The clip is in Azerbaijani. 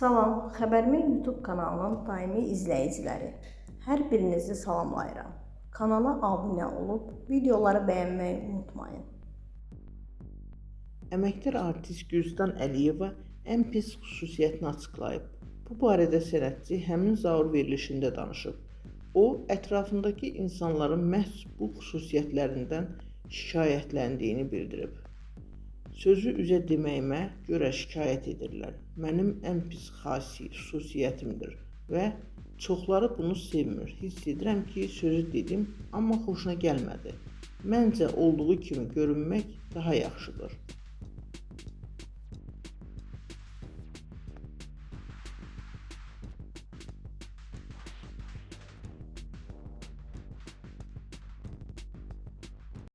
Salam, Xəbərmi YouTube kanalının daimi izləyiciləri. Hər birinizi salamlayıram. Kanala abunə olub, videoları bəyənməyi unutmayın. Əməkdar artist Gülstan Əliyeva ən pis xüsusiyyətini açıqlayıb. Bu barədə sənətçi həmin zaur verilişində danışıb. O, ətrafındakı insanların məhz bu xüsusiyyətlərindən şikayətləndiyini bildirib. Sözü üzə deməyimə görə şikayət edirlər. Mənim ən pis xüsusiyyətimdir və çoxları bunu sevmir. Hiss edirəm ki, sözü dedim, amma xoşuna gəlmədi. Məncə olduğu kimi görünmək daha yaxşıdır.